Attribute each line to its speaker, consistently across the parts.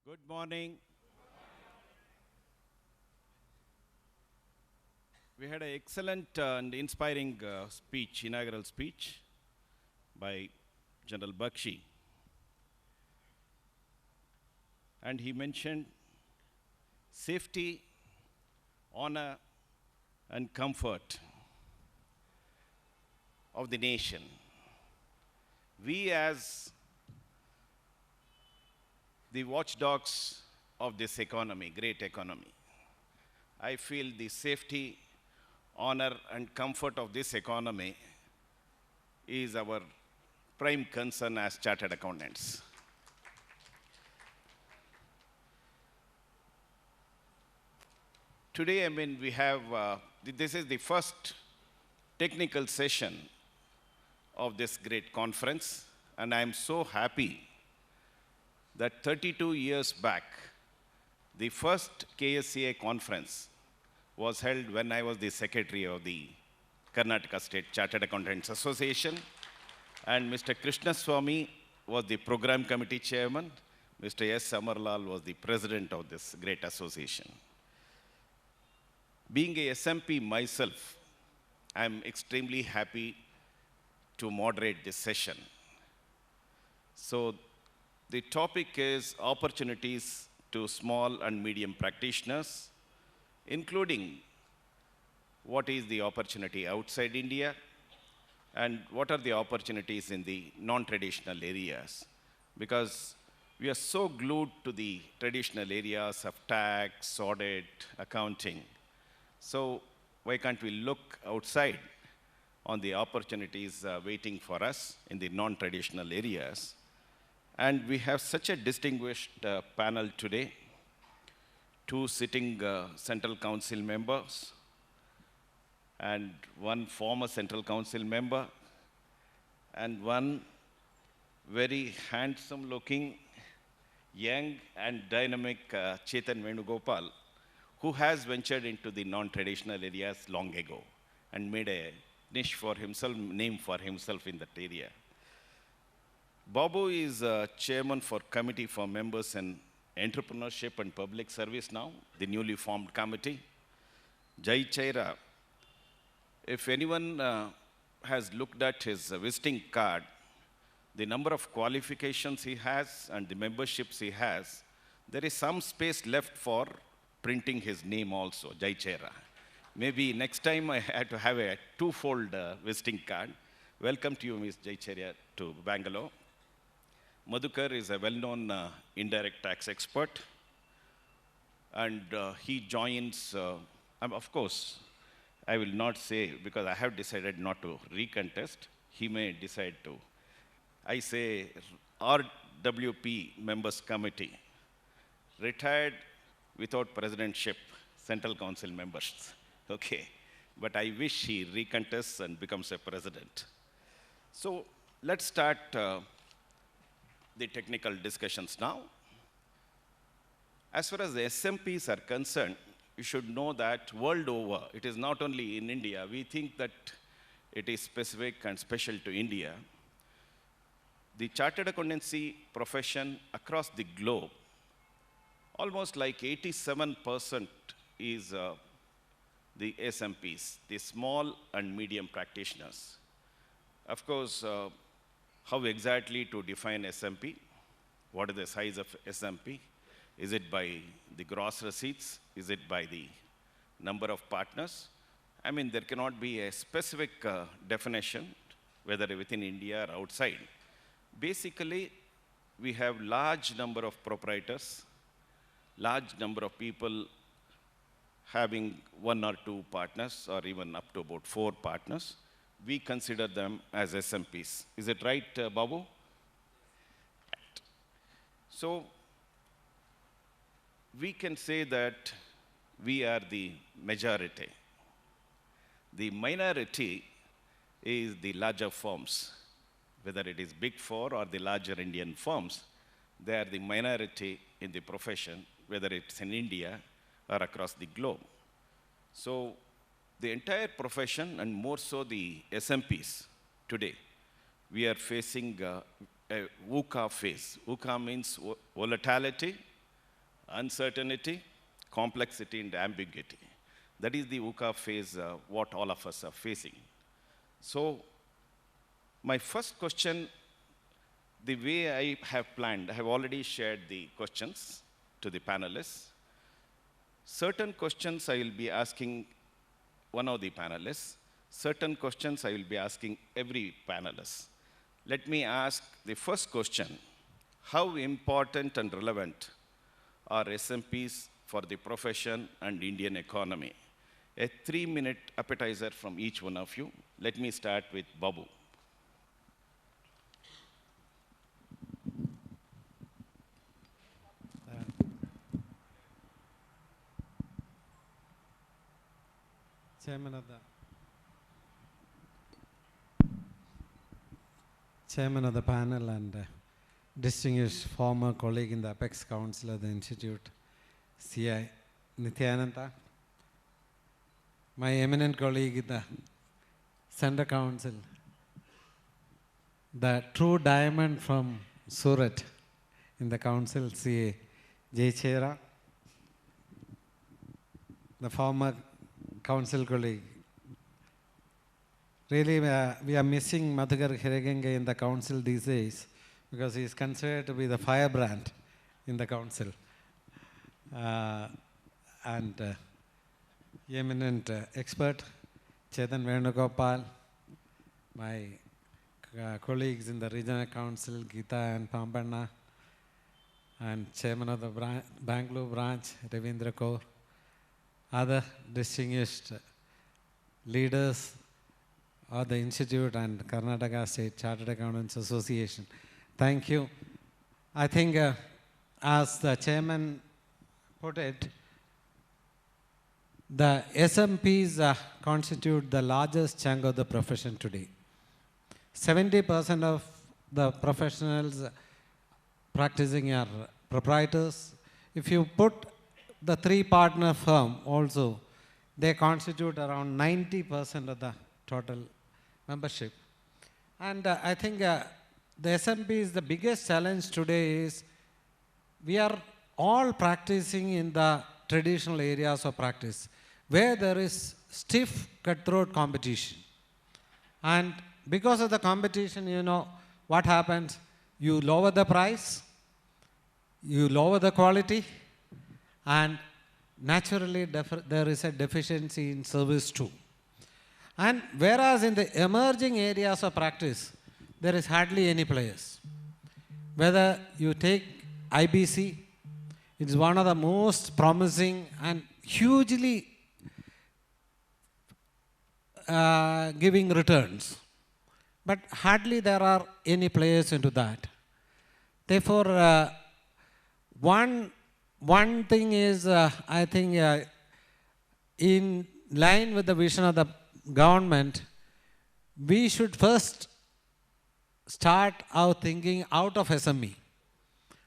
Speaker 1: Good morning. We had an excellent and inspiring inaugural speech by General Bakshi. And he mentioned safety, honor, and comfort of the nation. We, as the watchdogs of this economy, great economy, I feel the safety, honor, and comfort of this economy is our prime concern as chartered accountants. Today, we have, this is the first technical session of this great conference, and I'm so happy that 32 years back, the first KSCA conference was held when I was the secretary of the Karnataka State Chartered Accountants Association, and Mr. Krishna Swamy was the program committee chairman. Mr. S. Amarlal was the president of this great association. Being a SMP myself, I'm extremely happy to moderate this session. So the topic is opportunities to small and medium practitioners, including what is the opportunity outside India and what are the opportunities in the non-traditional areas. Because we are so glued to the traditional areas of tax, audit, accounting. So why can't we look outside on the opportunities waiting for us in the non-traditional areas? And we have such a distinguished panel today. Two sitting Central Council members and one former Central Council member and one very handsome looking, young and dynamic Chetan Venugopal, who has ventured into the non-traditional areas long ago and made a niche for himself, name for himself in that area. Babu is chairman for Committee for Members in Entrepreneurship and Public Service now, the newly formed committee. Jai Chaira, if anyone has looked at his visiting card, the number of qualifications he has and the memberships he has, there is some space left for printing his name also, Jai Chaira. Maybe next time I had to have a twofold visiting card. Welcome to you, Ms. Jai Chaira, to Bangalore. Madhukar is a well-known indirect tax expert, and he joins, of course, I will not say, because I have decided not to recontest. He may decide to. I say RWP Members Committee, retired without presidentship, Central Council members. Okay, but I wish he recontests and becomes a president. So let's start the technical discussions now. As far as the SMPs are concerned, you should know that world over, it is not only in India, we think that it is specific and special to India. The chartered accountancy profession across the globe, almost like 87% is the SMPs, the small and medium practitioners. Of course, how exactly to define SMP? What is the size of SMP? Is it by the gross receipts? Is it by the number of partners? There cannot be a specific definition, whether within India or outside. Basically, we have large number of proprietors, large number of people having one or two partners, or even up to about 4 partners. We consider them as SMPs. Is it right, Babu? So we can say that we are the majority. The minority is the larger firms, whether it is Big Four or the larger Indian firms. They are the minority in the profession, whether it's in India or across the globe. So the entire profession, and more so the SMPs today, we are facing a VUCA phase. VUCA means volatility, uncertainty, complexity, and ambiguity. That is the VUCA phase, what all of us are facing. So, my first question, the way I have planned, I have already shared the questions to the panelists. Certain questions I will be asking one of the panelists. Certain questions I will be asking every panelist. Let me ask the first question. How important and relevant are SMPs for the profession and Indian economy? A 3-minute appetizer from each one of you. Let me start with Babu.
Speaker 2: Chairman of the panel and distinguished former colleague in the Apex Council of the Institute, CI Nityananda, my eminent colleague in the Center Council, the true diamond from Surat in the council, CA Jay Chera, the former council colleague. Really, we are missing Madhukar Hiragenge in the council these days because he is considered to be the firebrand in the council. And eminent expert, Chetan Venugopal, my colleagues in the regional council, Geeta and Pambanna, and chairman of the Bangalore branch, Ravindra Kaur, other distinguished leaders of the Institute and Karnataka State Chartered Accountants Association. Thank you. I think as the chairman put it, the SMPs constitute the largest chunk of the profession today. 70% of the professionals practicing are proprietors. If you put the 3-partner firm also, they constitute around 90% of the total membership. And I think the SMPs, the biggest challenge today is we are all practicing in the traditional areas of practice where there is stiff cutthroat competition. And because of the competition, you know, what happens? You lower the price, you lower the quality, and naturally there is a deficiency in service too. And whereas in the emerging areas of practice, there is hardly any players. Whether you take IBC, it is one of the most promising and hugely giving returns. But hardly there are any players into that. Therefore, one thing is, I think, in line with the vision of the government, we should first start our thinking out of SME.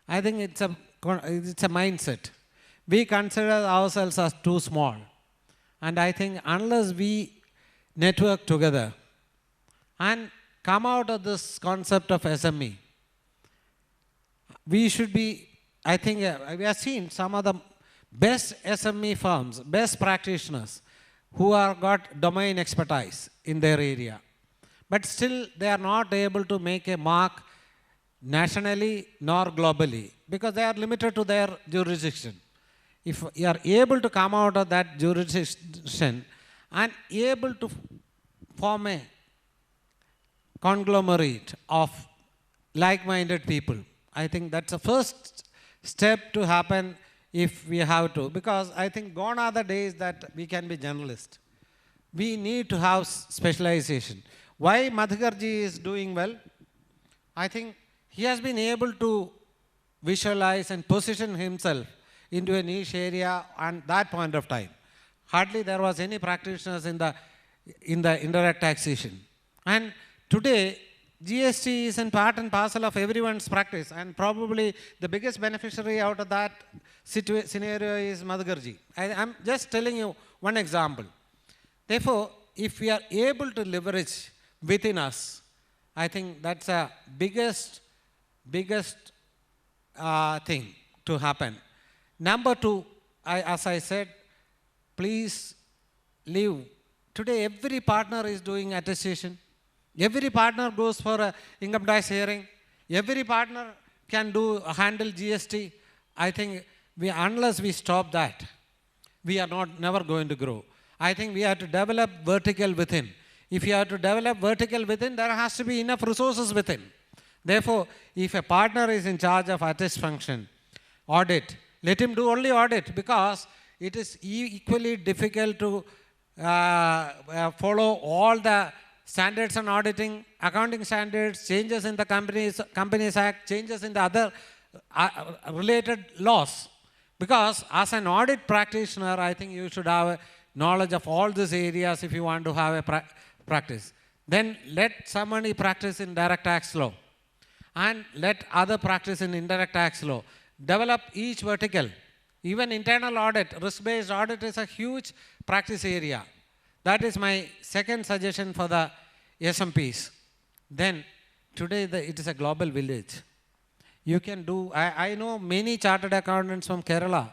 Speaker 2: I think it's a mindset. We consider ourselves as too small. And I think unless we network together and come out of this concept of SME, we should be, I think, we have seen some of the best SME firms, best practitioners who have got domain expertise in their area. But still, they are not able to make a mark nationally nor globally because they are limited to their jurisdiction. If you are able to come out of that jurisdiction and able to form a conglomerate of like-minded people, I think that's the first step to happen if we have to. Because I think gone are the days that we can be generalist. We need to have specialization. Why Madhukarji is doing well? I think he has been able to visualize and position himself into a niche area at that point of time. Hardly there was any practitioners in the indirect taxation. And today, GST is in part and parcel of everyone's practice, and probably the biggest beneficiary out of that scenario is Madhukarji. I'm just telling you one example. Therefore, if we are able to leverage within us, I think that's a biggest thing to happen. Number two, as I said, please live. Today, every partner is doing attestation. Every partner goes for a income tax hearing. Every partner can handle GST. I think unless we stop that, we are never going to grow. I think we have to develop vertical within. If you have to develop vertical within, there has to be enough resources within. Therefore, if a partner is in charge of attest function, audit, let him do only audit, because it is equally difficult to follow all the standards on auditing, accounting standards, changes in the Companies Act, changes in the other related laws. Because as an audit practitioner, I think you should have a knowledge of all these areas if you want to have a practice. Then let somebody practice in direct tax law and let other practice in indirect tax law. Develop each vertical. Even internal audit, risk-based audit is a huge practice area. That is my second suggestion for the SMPs. Then, today it is a global village. You can do, I know many chartered accountants from Kerala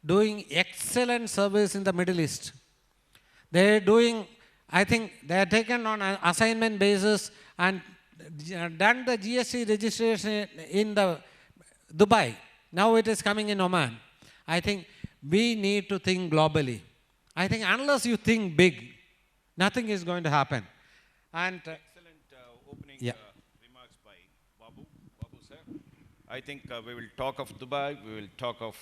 Speaker 2: doing excellent service in the Middle East. They're doing, I think they are taken on an assignment basis and done the GST registration in the Dubai. Now it is coming in Oman. I think we need to think globally. I think unless you think big, nothing is going to happen. And
Speaker 1: excellent opening remarks by Babu sir. I think we will talk of Dubai, we will talk of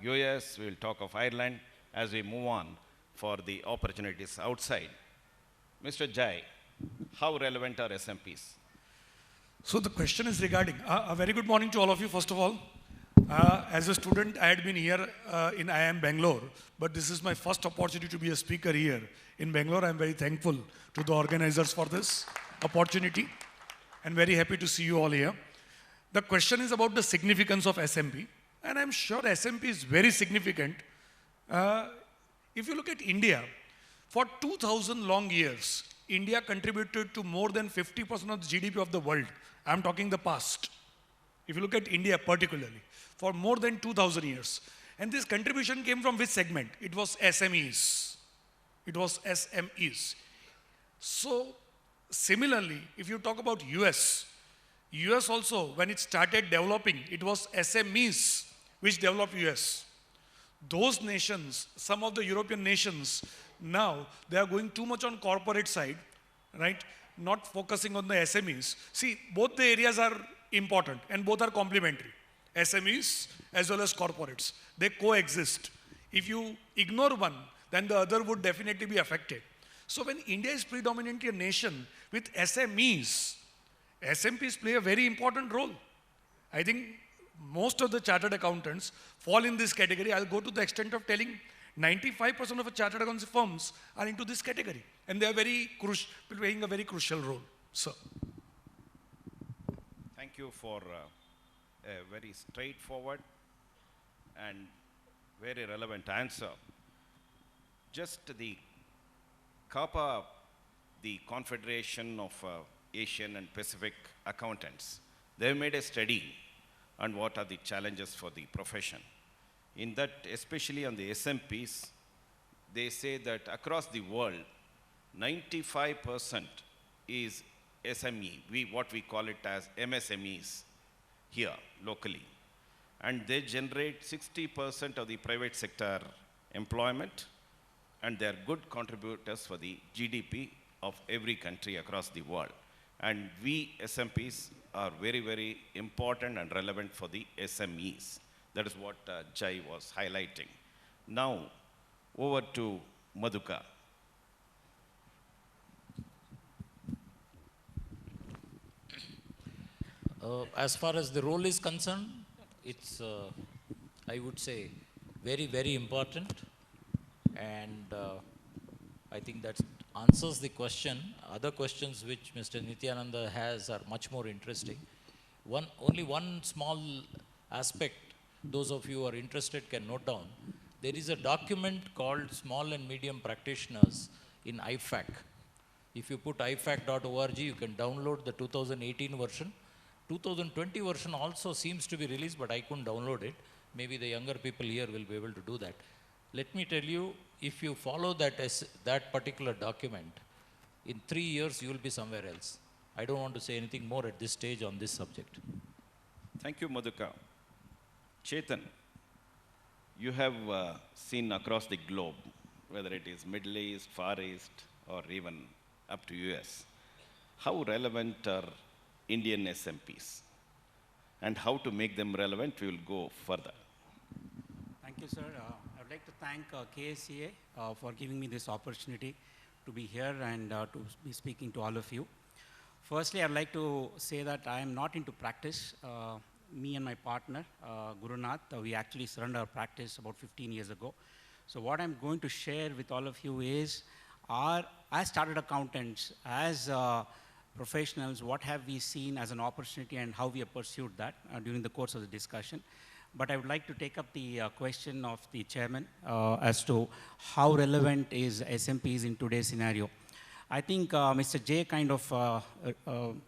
Speaker 1: US, we will talk of Ireland as we move on for the opportunities outside. Mr. Jai, how relevant are SMPs?
Speaker 3: So the question is regarding, a very good morning to all of you, first of all. As a student, I had been here in IIM Bangalore, but this is my first opportunity to be a speaker here in Bangalore. I'm very thankful to the organizers for this opportunity and very happy to see you all here. The question is about the significance of SMP, and I'm sure SMP is very significant. If you look at India, for 2,000 long years, India contributed to more than 50% of the GDP of the world. I'm talking the past. If you look at India particularly, for more than 2,000 years. And this contribution came from which segment? It was SMEs. It was SMEs. So, similarly, if you talk about US also, when it started developing, it was SMEs which developed US. Those nations, some of the European nations, now they are going too much on corporate side, right? Not focusing on the SMEs. See, both the areas are important and both are complementary. SMEs as well as corporates. They coexist. If you ignore one, then the other would definitely be affected. So when India is predominantly a nation with SMEs, SMPs play a very important role. I think most of the chartered accountants fall in this category. I'll go to the extent of telling 95% of chartered accountancy firms are into this category. And they are playing a very crucial role. So,
Speaker 1: thank you for a very straightforward and very relevant answer. Just the CAPA, the Confederation of Asian and Pacific Accountants, they made a study on what are the challenges for the profession. In that, especially on the SMPs, they say that across the world, 95% is SME, what we call it as MSMEs here locally. And they generate 60% of the private sector employment, and they are good contributors for the GDP of every country across the world. And we SMPs are very, very important and relevant for the SMEs. That is what Jai was highlighting. Now, over to Madhuka.
Speaker 4: As far as the role is concerned, it's, I would say, very, very important. And I think that answers the question. Other questions which Mr. Nityananda has are much more interesting. Only one small aspect, those of you who are interested can note down. There is a document called Small and Medium Practitioners in IFAC. If you put ifac.org, you can download the 2018 version. 2020 version also seems to be released, but I couldn't download it. maybe the younger people here will be able to do that. Let me tell you, if you follow that particular document, in 3 years you will be somewhere else. I don't want to say anything more at this stage on this subject.
Speaker 1: Thank you, Madhuka. Chetan, you have seen across the globe, whether it is Middle East, Far East, or even up to US, how relevant are Indian SMPs? And how to make them relevant, we will go further.
Speaker 5: Thank you, sir. I would like to thank KSCA for giving me this opportunity to be here and to be speaking to all of you. Firstly, I'd like to say that I am not into practice. Me and my partner, Gurunath, we actually surrendered our practice about 15 years ago. So what I'm going to share with all of you is, as chartered accountants, as professionals, what have we seen as an opportunity and how we have pursued that during the course of the discussion. But I would like to take up the question of the chairman as to how relevant is SMPs in today's scenario. I think Mr. J kind of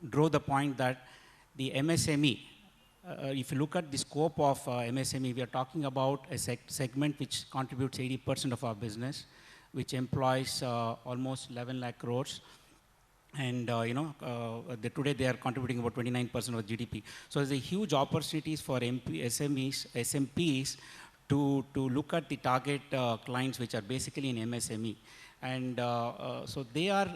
Speaker 5: drew the point that the MSME, if you look at the scope of MSME, we are talking about a segment which contributes 80% of our business, which employs almost 11 lakh crores. And today they are contributing about 29% of GDP. So there's a huge opportunities for SMPs to look at the target clients which are basically in MSME. And so they are,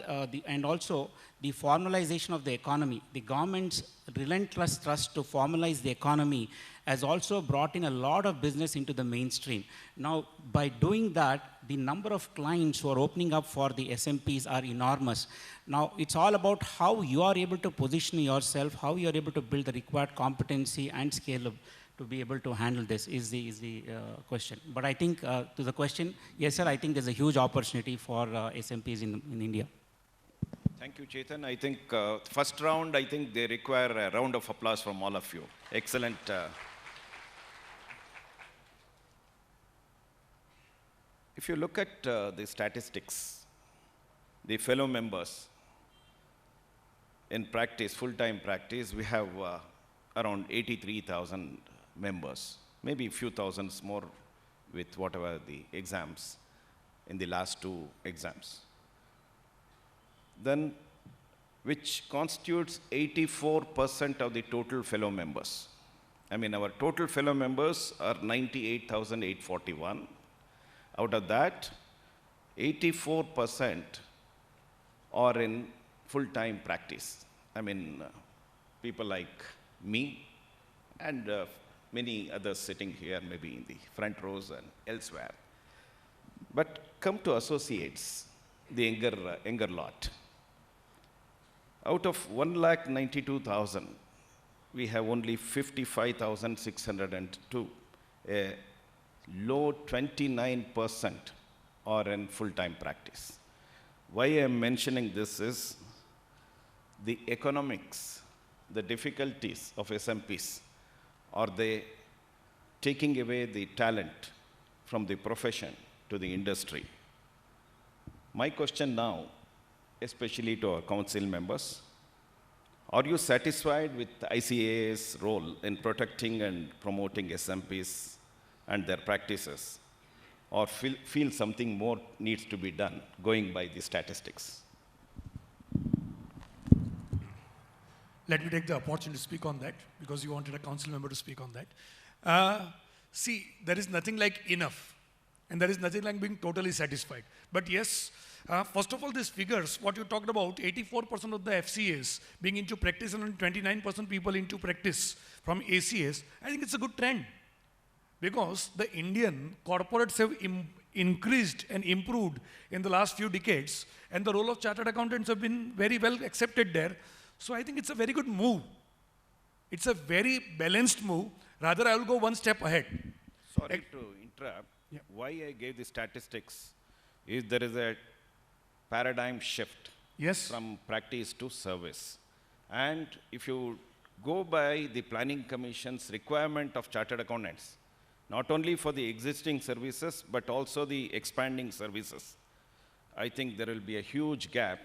Speaker 5: and also the formalization of the economy. The government's relentless thrust to formalize the economy has also brought in a lot of business into the mainstream. Now, by doing that, the number of clients who are opening up for the SMPs are enormous. Now, it's all about how you are able to position yourself, how you are able to build the required competency and scale to be able to handle this is the question. But I think to the question, yes, sir, I think there's a huge opportunity for SMPs in India.
Speaker 1: Thank you, Chetan. I think first round, I think they require a round of applause from all of you. Excellent. If you look at the statistics, the fellow members in practice, full-time practice, we have around 83,000 members, maybe a few thousands more with whatever the exams in the last 2 exams. Then, which constitutes 84% of the total fellow members. I mean, our total fellow members are 98,841. Out of that, 84% are in full-time practice. I mean, people like me and many others sitting here, maybe in the front rows and elsewhere. But come to associates, the younger lot. Out of 1,92,000, we have only 55,602. A low 29% are in full-time practice. Why I am mentioning this is the economics, the difficulties of SMPs. Are they taking away the talent from the profession to the industry? My question now, especially to our council members, are you satisfied with ICAI's role in protecting and promoting SMPs and their practices, or feel something more needs to be done going by the statistics?
Speaker 3: Let me take the opportunity to speak on that, because you wanted a council member to speak on that. See, there is nothing like enough, and there is nothing like being totally satisfied. But yes, first of all, these figures, what you talked about, 84% of the FCAs being into practice and 29% people into practice from ACAs, I think it's a good trend. Because the Indian corporates have increased and improved in the last few decades, and the role of chartered accountants have been very well accepted there. So I think it's a very good move. It's a very balanced move. Rather, I will go one step ahead.
Speaker 1: Sorry to interrupt. Yeah. Why I gave the statistics is there is a paradigm shift from practice to service. And if you go by the Planning Commission's requirement of chartered accountants, not only for the existing services, but also the expanding services, I think there will be a huge gap,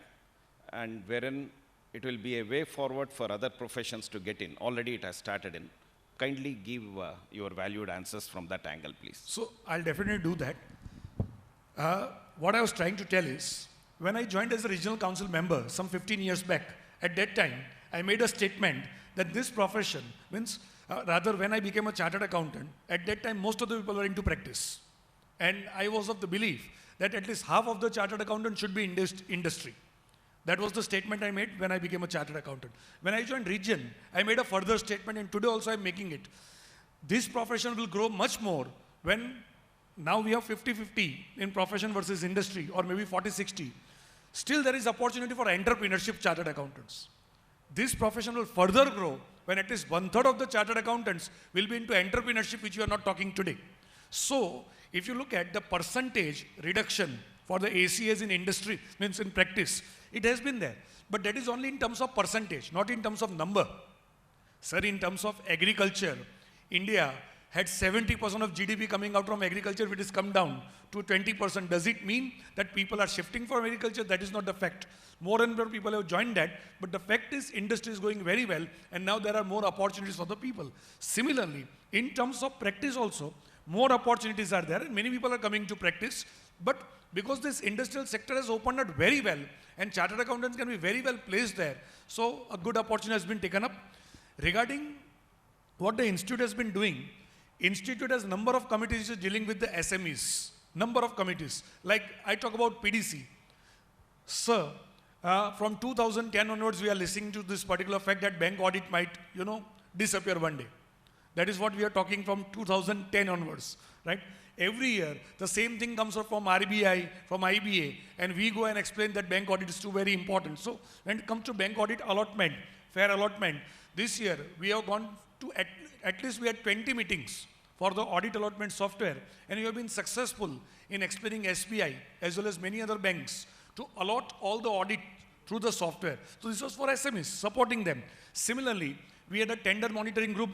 Speaker 1: and wherein it will be a way forward for other professions to get in. Already it has started in. kindly give your valued answers from that angle, please.
Speaker 3: So I'll definitely do that. What I was trying to tell is, when I joined as a regional council member some 15 years back, at that time, I made a statement that this profession means, rather when I became a chartered accountant, at that time most of the people were into practice. And I was of the belief that at least half of the chartered accountant should be industry. That was the statement I made when I became a chartered accountant. When I joined region, I made a further statement, and today also I'm making it. This profession will grow much more when now we have 50-50 in profession versus industry, or maybe 40-60. Still there is opportunity for entrepreneurship chartered accountants. This profession will further grow when at least 1/3 of the chartered accountants will be into entrepreneurship, which we are not talking today. So if you look at the percentage reduction for the ACAs in industry, means in practice, it has been there. But that is only in terms of percentage, not in terms of number. Sir, in terms of agriculture, India had 70% of GDP coming out from agriculture, which has come down to 20%. Does it mean that people are shifting from agriculture? That is not the fact. More and more people have joined that, but the fact is industry is going very well, and now there are more opportunities for the people. Similarly, in terms of practice also, more opportunities are there, and many people are coming to practice, but because this industrial sector has opened up very well, and chartered accountants can be very well placed there, so a good opportunity has been taken up. Regarding what the institute has been doing, institute has number of committees dealing with the SMEs, number of committees. Like I talk about PDC. Sir, from 2010 onwards, we are listening to this particular fact that bank audit might, disappear one day. That is what we are talking from 2010 onwards, right? Every year, the same thing comes up from RBI, from IBA, and we go and explain that bank audit is too very important. So when it comes to bank audit allotment, fair allotment, this year we have gone to at least we had 20 meetings for the audit allotment software, and we have been successful in explaining SBI as well as many other banks to allot all the audit through the software. So this was for SMEs, supporting them. Similarly, we had a tender monitoring group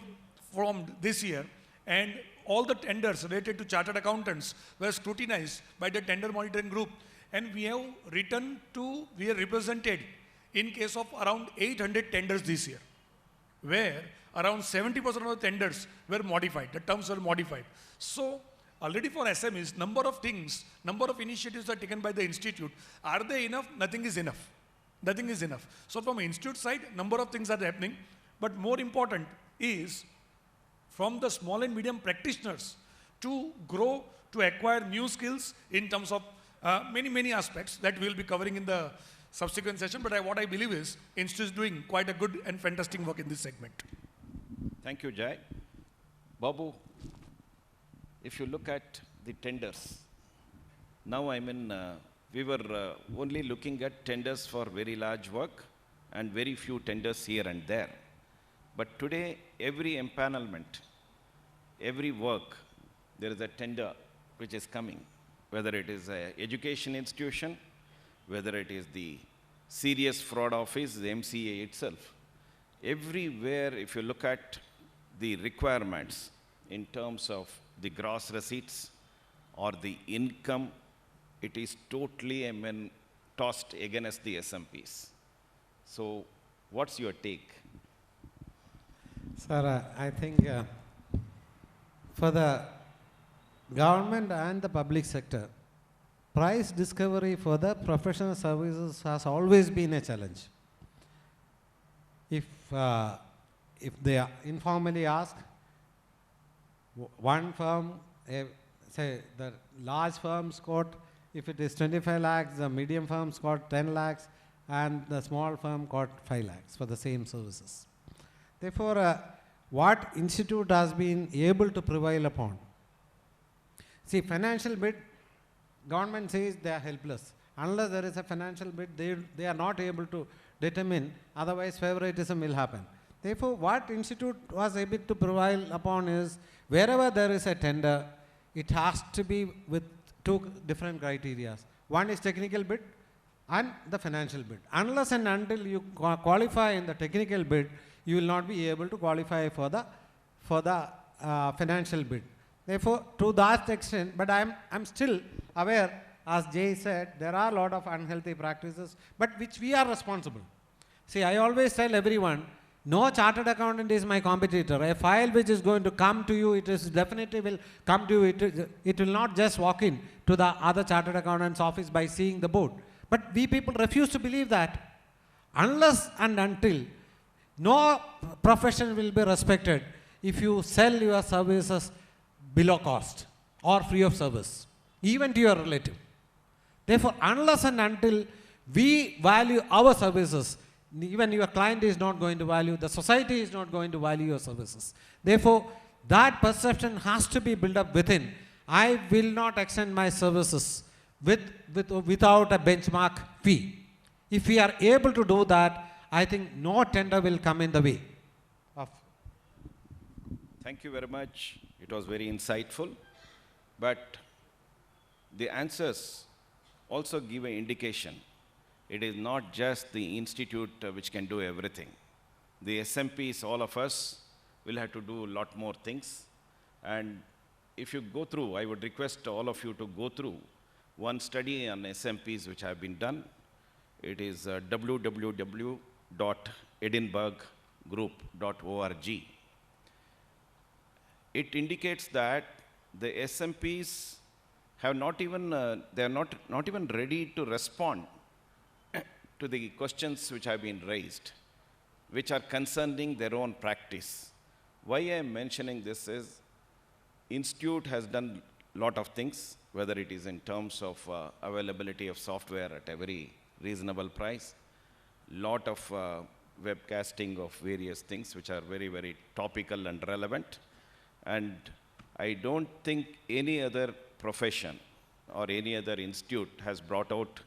Speaker 3: formed this year, and all the tenders related to chartered accountants were scrutinized by the tender monitoring group, and we are represented in case of around 800 tenders this year, where around 70% of the tenders were modified, the terms were modified. So already for SMEs, number of things, number of initiatives are taken by the institute. Are they enough? Nothing is enough. Nothing is enough. So from institute side, number of things are happening, but more important is from the small and medium practitioners to grow, to acquire new skills in terms of many aspects that we'll be covering in the subsequent session. But what I believe is institute is doing quite a good and fantastic work in this segment.
Speaker 1: Thank you, Jai. Babu, if you look at the tenders, now we were only looking at tenders for very large work and very few tenders here and there. But today, every empanelment, every work, there is a tender which is coming, whether it is an education institution, whether it is the serious fraud office, the MCA itself. Everywhere, if you look at the requirements in terms of the gross receipts or the income, it is totally tossed against the SMPs. So what's your take?
Speaker 2: Sir, I think for the government and the public sector, price discovery for the professional services has always been a challenge. If they informally ask, one firm, say the large firms quote, if it is 25 lakhs, the medium firms quote 10 lakhs, and the small firm quote 5 lakhs for the same services. Therefore, what institute has been able to prevail upon? See, financial bid, government says they are helpless. Unless there is a financial bid, they are not able to determine, otherwise favoritism will happen. Therefore, what institute was able to prevail upon is, wherever there is a tender, it has to be with two different criteria. One is technical bid and the financial bid. Unless and until you qualify in the technical bid, you will not be able to qualify for the financial bid. Therefore, to that extent, but I'm still aware, as Jay said, there are a lot of unhealthy practices, but which we are responsible. See, I always tell everyone, No chartered accountant is my competitor. A file which is going to come to you, it is definitely will come to you. It will not just walk in to the other chartered accountant's office by seeing the board. But we people refuse to believe that. Unless and until no profession will be respected if you sell your services below cost or free of service, even to your relative. Therefore, unless and until we value our services, even your client is not going to value, the society is not going to value your services. Therefore, that perception has to be built up within. I will not extend my services without a benchmark fee. If we are able to do that, I think no tender will come in the way of.
Speaker 1: Thank you very much. It was very insightful. But the answers also give an indication. It is not just the institute which can do everything. The SMPs, all of us, will have to do a lot more things. And if you go through, I would request all of you to go through one study on SMPs which have been done. It is www.edinburghgroup.org. It indicates that the SMPs have not even, they are not even ready to respond to the questions which have been raised, which are concerning their own practice. Why I am mentioning this is, Institute has done a lot of things, whether it is in terms of availability of software at a very reasonable price, lot of webcasting of various things which are very, very topical and relevant. And I don't think any other profession or any other institute has brought out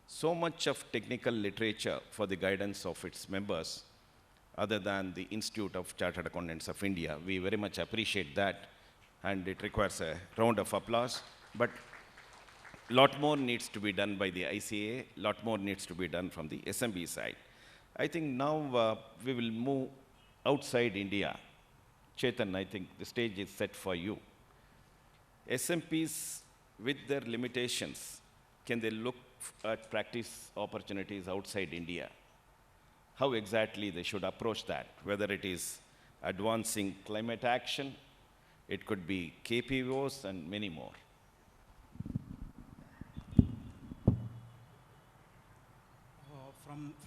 Speaker 1: so much of technical literature for the guidance of its members other than the Institute of Chartered Accountants of India. We very much appreciate that, and it requires a round of applause. But a lot more needs to be done by the ICA, a lot more needs to be done from the SMB side. I think now we will move outside India. Chetan, I think the stage is set for you. SMPs, with their limitations, can they look at practice opportunities outside India? How exactly they should approach that, whether it is advancing climate action, it could be KPOs and many more.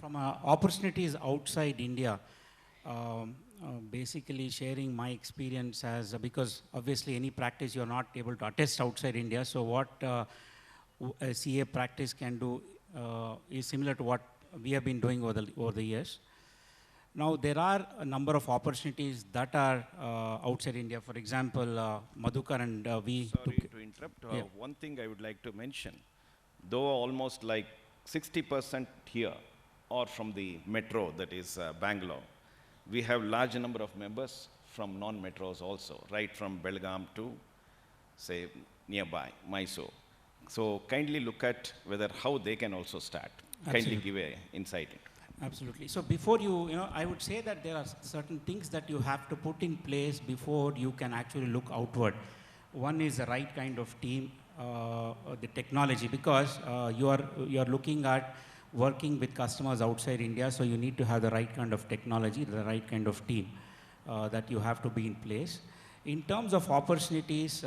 Speaker 5: From opportunities outside India, basically sharing my experience as, because obviously any practice you're not able to attest outside India, so what a CA practice can do is similar to what we have been doing over the years. Now, there are a number of opportunities that are outside India. For example, Madhukar and we...
Speaker 1: Sorry to interrupt. One thing I would like to mention, though almost like 60% here or from the metro, that is Bangalore, we have large number of members from non-metros also, right from Belgaum to, say, nearby, Mysore. So kindly look at whether how they can also start.
Speaker 5: Absolutely.
Speaker 1: Kindly give an insight into that.
Speaker 5: Absolutely. So before I would say that there are certain things that you have to put in place before you can actually look outward. One is the right kind of team, the technology, because you are looking at working with customers outside India, so you need to have the right kind of technology, the right kind of team that you have to be in place. In terms of opportunities,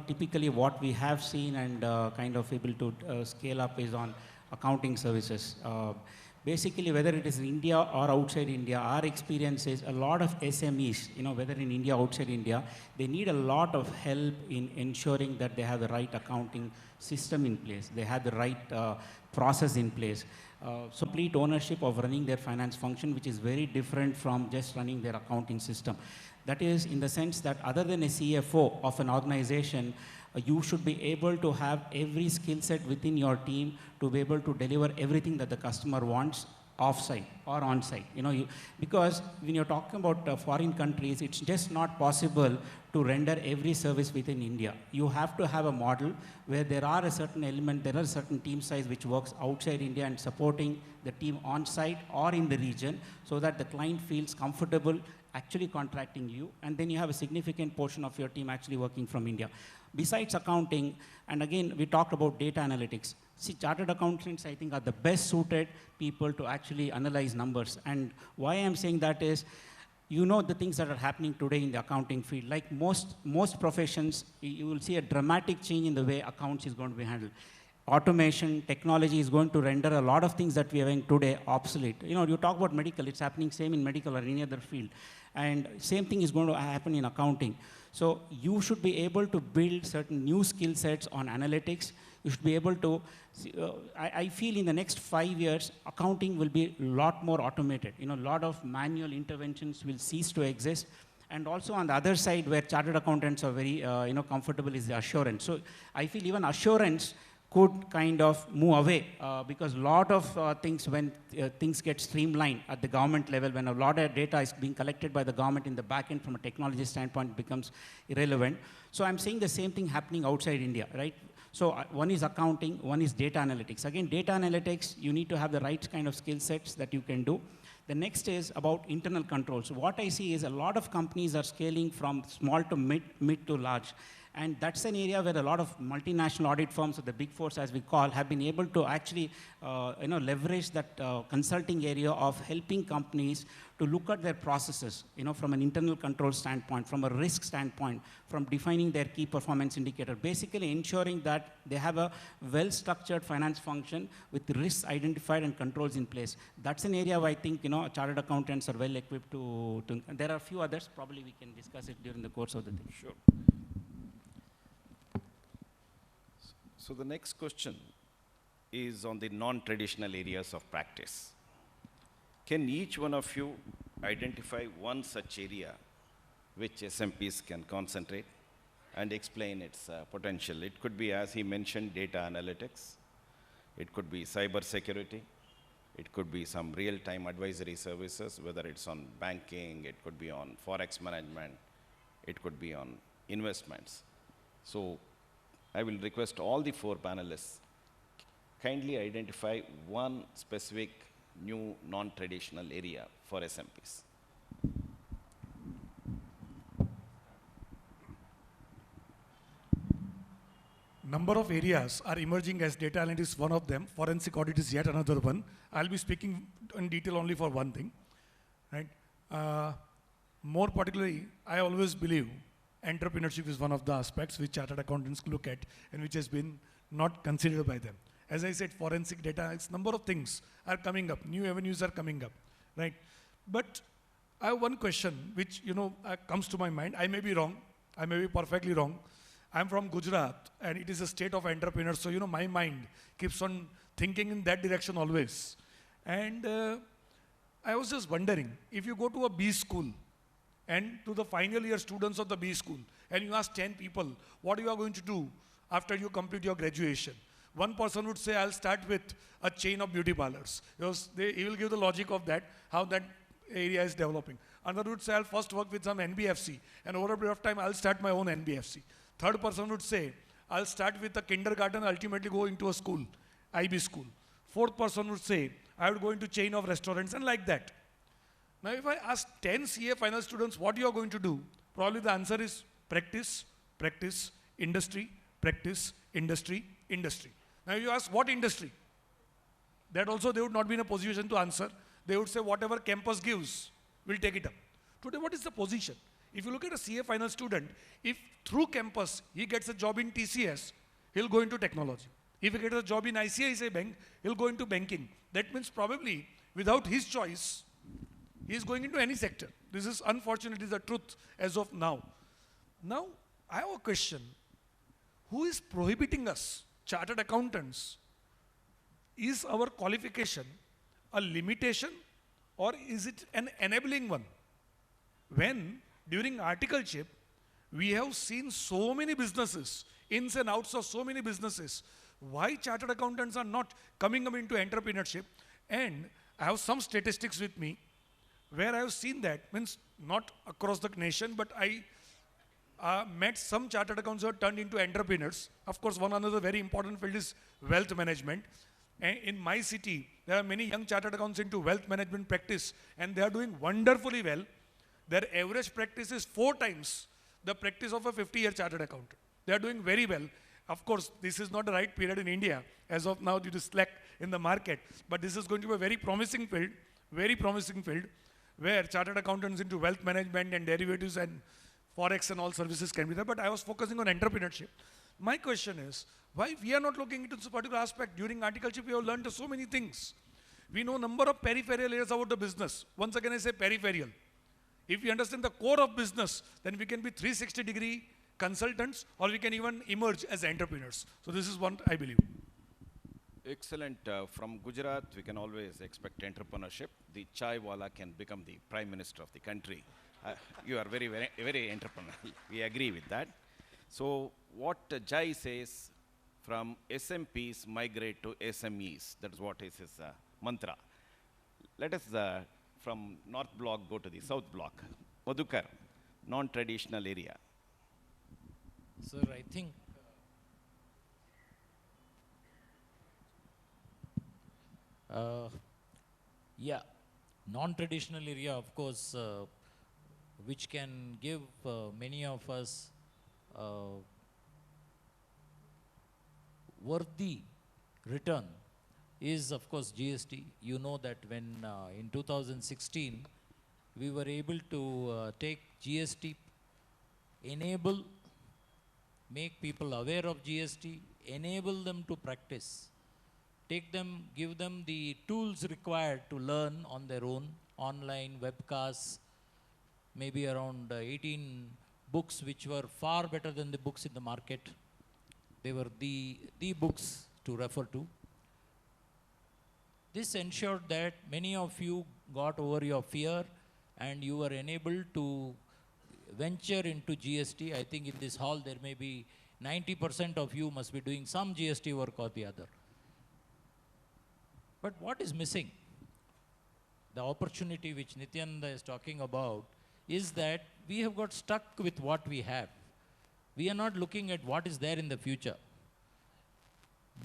Speaker 5: typically what we have seen and kind of able to scale up is on accounting services. Basically, whether it is in India or outside India, our experience is a lot of SMEs, whether in India or outside India, they need a lot of help in ensuring that they have the right accounting system in place. They have the right process in place. So complete ownership of running their finance function, which is very different from just running their accounting system. That is in the sense that other than a CFO of an organization, you should be able to have every skill set within your team to be able to deliver everything that the customer wants off-site or on-site. Because when you're talking about foreign countries, it's just not possible to render every service within India. You have to have a model where there are a certain element, there are a certain team size which works outside India and supporting the team on-site or in the region so that the client feels comfortable actually contracting you, and then you have a significant portion of your team actually working from India. Besides accounting, and again, we talked about data analytics. See, chartered accountants, I think, are the best suited people to actually analyze numbers. And why I'm saying that is, you know the things that are happening today in the accounting field. Like most professions, you will see a dramatic change in the way accounts is going to be handled. Automation, technology is going to render a lot of things that we are doing today obsolete. You know, you talk about medical, it's happening same in medical or any other field. And same thing is going to happen in accounting. So you should be able to build certain new skill sets on analytics. You should be able to, I feel in the next 5 years, accounting will be a lot more automated. You know, a lot of manual interventions will cease to exist. And also on the other side, where chartered accountants are very, comfortable is the assurance. So I feel even assurance could kind of move away because a lot of things, when things get streamlined at the government level, when a lot of data is being collected by the government in the back end from a technology standpoint, it becomes irrelevant. So I'm saying the same thing happening outside India, right? So one is accounting, one is data analytics. Again, data analytics, you need to have the right kind of skill sets that you can do. The next is about internal controls. What I see is a lot of companies are scaling from small to mid to large. And that's an area where a lot of multinational audit firms, or the big fours as we call, have been able to actually leverage that consulting area of helping companies to look at their processes, from an internal control standpoint, from a risk standpoint, from defining their key performance indicator, basically ensuring that they have a well-structured finance function with risks identified and controls in place. That's an area where I think, chartered accountants are well equipped to there are a few others, probably we can discuss it during the course of the thing.
Speaker 1: Sure. So the next question is on the non-traditional areas of practice. Can each one of you identify one such area which SMPs can concentrate and explain its potential? It could be, as he mentioned, data analytics. It could be cyber security. It could be some real-time advisory services, whether it's on banking, it could be on forex management, it could be on investments. So I will request all the 4 panelists kindly identify one specific new non-traditional area for SMPs.
Speaker 3: Number of areas are emerging as data analytics is one of them. Forensic audit is yet another one. I'll be speaking in detail only for one thing, right? More particularly, I always believe entrepreneurship is one of the aspects which chartered accountants look at and which has been not considered by them. As I said, forensic data, it's number of things are coming up, new avenues are coming up, right? But I have one question which, comes to my mind. I may be wrong, I may be perfectly wrong. I'm from Gujarat and it is a state of entrepreneurs, so my mind keeps on thinking in that direction always. And I was just wondering, if you go to a B school and to the final year students of the B school, and you ask 10 people, what you are going to do after you complete your graduation? One person would say, I'll start with a chain of beauty parlors. Because he will give the logic of that, how that area is developing. Another would say, I'll first work with some NBFC, and over a period of time, I'll start my own NBFC. Third person would say, I'll start with a kindergarten, ultimately go into a school, IB school. Fourth person would say, I would go into chain of restaurants, and like that. Now, if I ask 10 CA final students what you are going to do, probably the answer is practice, practice, industry, practice, industry, industry. Now, if you ask what industry, that also they would not be in a position to answer. They would say whatever campus gives, we'll take it up. Today, what is the position? If you look at a CA final student, if through campus he gets a job in TCS, he'll go into technology. If he gets a job in ICICI Bank, he'll go into banking. That means probably without his choice, he is going into any sector. This is unfortunately the truth as of now. Now, I have a question. Who is prohibiting us, chartered accountants? Is our qualification a limitation or is it an enabling one? When during articleship, we have seen so many businesses, ins and outs of so many businesses. Why chartered accountants are not coming up into entrepreneurship? And I have some statistics with me where I have seen that, means not across the nation, but I met some chartered accountants who are turned into entrepreneurs. Of course, one another very important field is wealth management. And in my city, there are many young chartered accountants into wealth management practice, and they are doing wonderfully well. Their average practice is 4 times the practice of a 50-year chartered accountant. They are doing very well. Of course, this is not the right period in India as of now due to slack in the market, but this is going to be a very promising field where chartered accountants into wealth management and derivatives and forex and all services can be there. But I was focusing on entrepreneurship. My question is, why we are not looking into this particular aspect? During articleship, we have learned so many things. We know number of peripheral areas about the business. Once again, I say peripheral. If we understand the core of business, then we can be 360-degree consultants, or we can even emerge as entrepreneurs. So this is what I believe.
Speaker 1: Excellent. From Gujarat, we can always expect entrepreneurship. The chai wala can become the prime minister of the country. You are very, very, very entrepreneurial. We agree with that. So what Jai says, from SMPs migrate to SMEs. That's what is his mantra. Let us from North Block go to the South Block. Madhukar, non-traditional area.
Speaker 4: Sir, I think yeah, non-traditional area, of course, which can give many of us worthy return is, of course, GST. You know that when in 2016 we were able to take GST, enable, make people aware of GST, enable them to practice, take them, give them the tools required to learn on their own, online, webcasts, maybe around 18 books which were far better than the books in the market. They were the books to refer to. This ensured that many of you got over your fear and you were enabled to venture into GST. I think in this hall there may be 90% of you must be doing some GST work or the other. But what is missing? The opportunity which Nityananda is talking about is that we have got stuck with what we have. We are not looking at what is there in the future.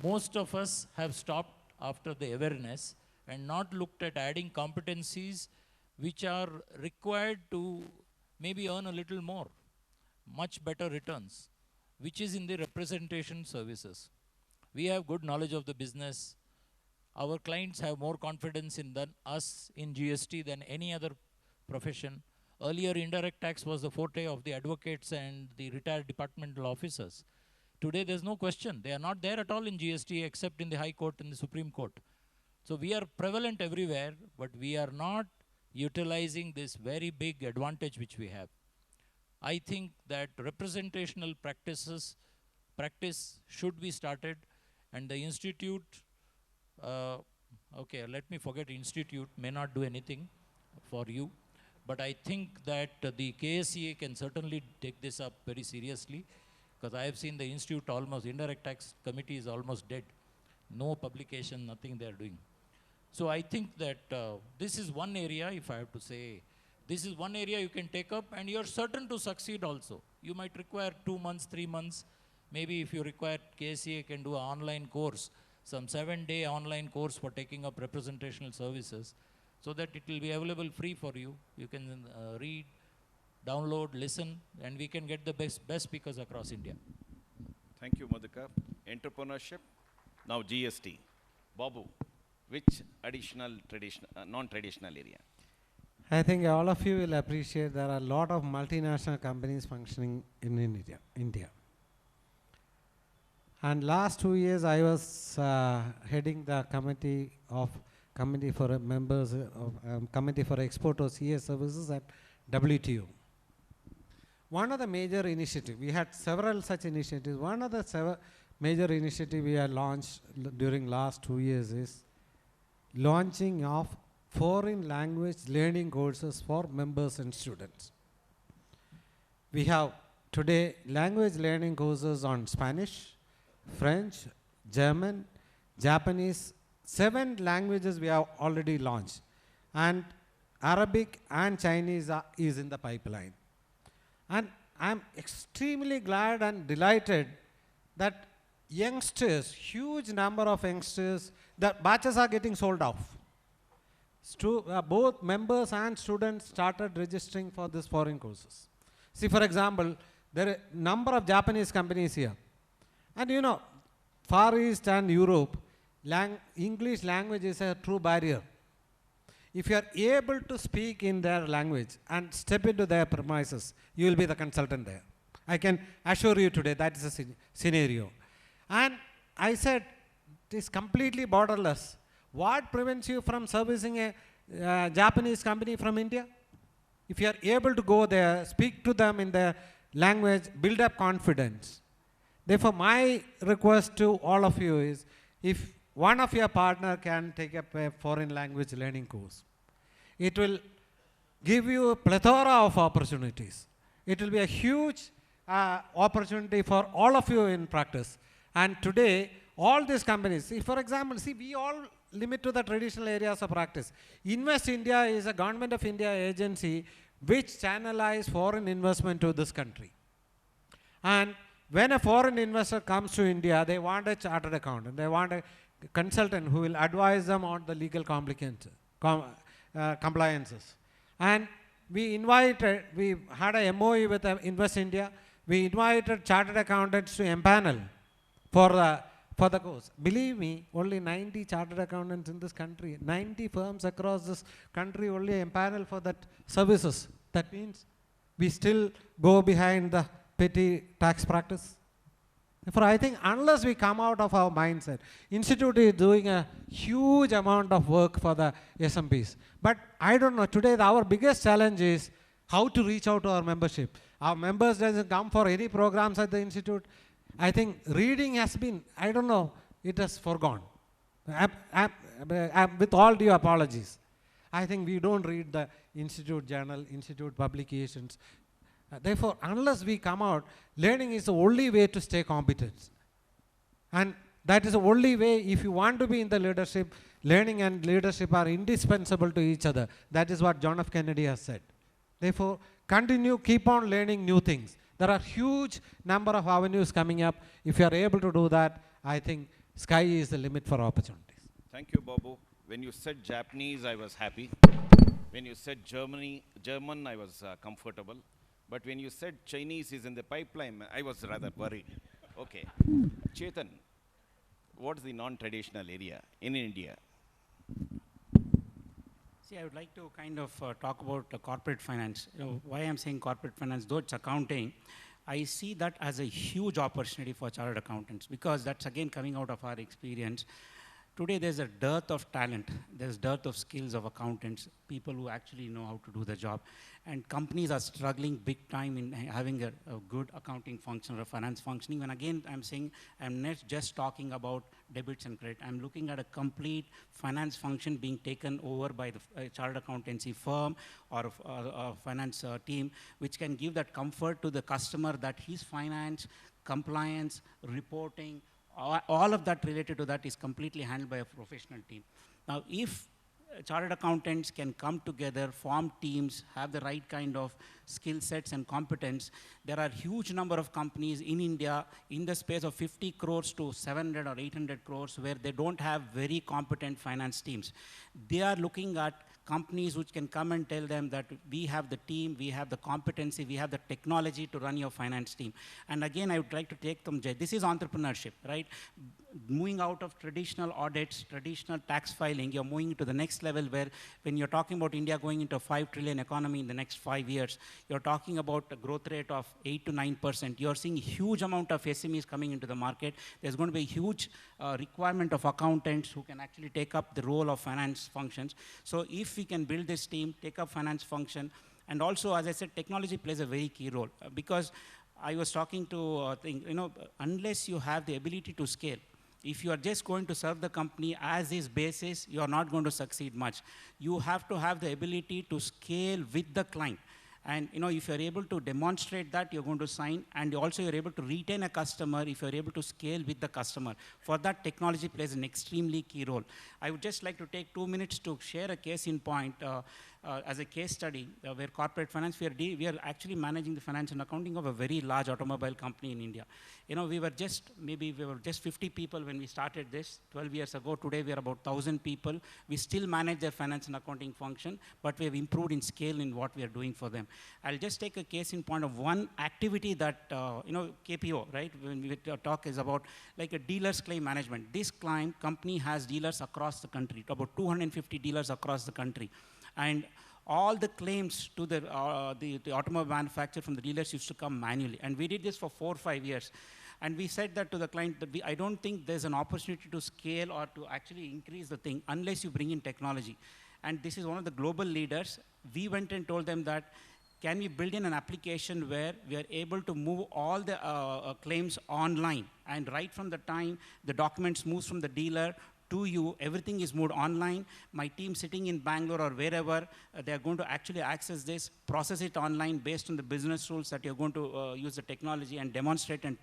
Speaker 4: Most of us have stopped after the awareness and not looked at adding competencies which are required to maybe earn a little more, much better returns, which is in the representation services. We have good knowledge of the business. Our clients have more confidence in us in GST than any other profession. Earlier, indirect tax was the forte of the advocates and the retired departmental officers. Today, there's no question. They are not there at all in GST except in the High Court and the Supreme Court. So we are prevalent everywhere, but we are not utilizing this very big advantage which we have. I think that representational practice should be started, and the institute, okay, let me forget institute, may not do anything for you. But I think that the KSCA can certainly take this up very seriously, because I have seen the institute almost, indirect tax committee is almost dead. No publication, nothing they are doing. So I think that this is one area, if I have to say, this is one area you can take up and you're certain to succeed also. You might require 2 months, 3 months. Maybe if you require, KSCA can do an online course, some 7-day online course for taking up representational services, so that it will be available free for you. You can read, download, listen, and we can get the best speakers across India.
Speaker 1: Thank you, Madhukar. Entrepreneurship. Now GST. Babu, which additional non-traditional area?
Speaker 2: I think all of you will appreciate there are a lot of multinational companies functioning in India. And last 2 years I was heading the Committee for Members of Committee for Export OCA Services at WTO. One of the major initiatives, we had several such initiatives. One of the major initiatives we had launched during last 2 years is launching of foreign language learning courses for members and students. We have today language learning courses on Spanish, French, German, Japanese, 7 languages we have already launched, and Arabic and Chinese is in the pipeline. And I'm extremely glad and delighted that youngsters, huge number of youngsters, the batches are getting sold off. Both members and students started registering for these foreign courses. See, for example, there are a number of Japanese companies here. And you know, Far East and Europe, English language is a true barrier. If you are able to speak in their language and step into their premises, you will be the consultant there. I can assure you today that is a scenario. And I said, it is completely borderless. What prevents you from servicing a Japanese company from India? If you are able to go there, speak to them in their language, build up confidence. Therefore, my request to all of you is, if one of your partner can take up a foreign language learning course, it will give you a plethora of opportunities. It will be a huge opportunity for all of you in practice. And today, all these companies, see, for example, see, we all limit to the traditional areas of practice. Invest India is a Government of India agency which channelizes foreign investment to this country. And when a foreign investor comes to India, they want a chartered accountant, they want a consultant who will advise them on the legal compliances. And we had a MOE with Invest India. We invited chartered accountants to empanel for the course. Believe me, only 90 chartered accountants in this country, 90 firms across this country only empanel for that services. That means we still go behind the petty tax practice. Therefore, I think unless we come out of our mindset, Institute is doing a huge amount of work for the SMPs. But I don't know, today our biggest challenge is how to reach out to our membership. Our members doesn't come for any programs at the Institute. I think reading has been, I don't know, it has forgone. With all due apologies. I think we don't read the Institute journal, Institute publications. Therefore, unless we come out, learning is the only way to stay competent. And that is the only way, if you want to be in the leadership, learning and leadership are indispensable to each other. That is what John F. Kennedy has said. Therefore, continue, keep on learning new things. There are huge number of avenues coming up. If you are able to do that, I think sky is the limit for opportunities.
Speaker 1: Thank you, Babu. When you said Japanese, I was happy. When you said German, I was comfortable. But when you said Chinese is in the pipeline, I was rather worried. Okay. Chetan, what is the non-traditional area in India?
Speaker 5: See, I would like to kind of talk about corporate finance. You know, why I'm saying corporate finance, though it's accounting, I see that as a huge opportunity for chartered accountants, because that's again coming out of our experience. Today there's a dearth of talent, there's dearth of skills of accountants, people who actually know how to do the job. And companies are struggling big time in having a good accounting function or a finance functioning. And again, I'm saying, I'm not just talking about debits and credit. I'm looking at a complete finance function being taken over by the chartered accountancy firm or a finance team, which can give that comfort to the customer that his finance, compliance, reporting, all of that related to that is completely handled by a professional team. Now, if chartered accountants can come together, form teams, have the right kind of skill sets and competence, there are huge number of companies in India in the space of 50 crores to 700 or 800 crores where they don't have very competent finance teams. They are looking at companies which can come and tell them that we have the team, we have the competency, we have the technology to run your finance team. And again, I would like to take them, this is entrepreneurship, right? Moving out of traditional audits, traditional tax filing, you're moving to the next level where when you're talking about India going into a 5 trillion economy in the next 5 years, you're talking about a growth rate of 8 to 9%. You're seeing a huge amount of SMEs coming into the market. There's going to be a huge requirement of accountants who can actually take up the role of finance functions. So if we can build this team, take up finance function, and also, as I said, technology plays a very key role because I was talking to, unless you have the ability to scale, if you are just going to serve the company as is basis, you are not going to succeed much. You have to have the ability to scale with the client. And if you're able to demonstrate that, you're going to sign, and also you're able to retain a customer if you're able to scale with the customer. For that, technology plays an extremely key role. I would just like to take 2 minutes to share a case in point. as a case study, where corporate finance, we are actually managing the finance and accounting of a very large automobile company in India. You know, we were just 50 people when we started this 12 years ago. Today we are about 1,000 people. We still manage their finance and accounting function, but we have improved in scale in what we are doing for them. I'll just take a case in point of one activity that, you know, KPO, right? When we talk is about like a dealer's claim management. This company has dealers across the country, about 250 dealers across the country. And all the claims to the automobile manufacturer from the dealers used to come manually. And we did this for 4 or 5 years. And we said that to the client that I don't think there's an opportunity to scale or to actually increase the thing unless you bring in technology. And this is one of the global leaders. We went and told them that, can we build in an application where we are able to move all the claims online, and right from the time the documents moves from the dealer to you, everything is moved online. My team sitting in Bangalore or wherever, they are going to actually access this, process it online based on the business rules that you're going to use the technology and demonstrate, and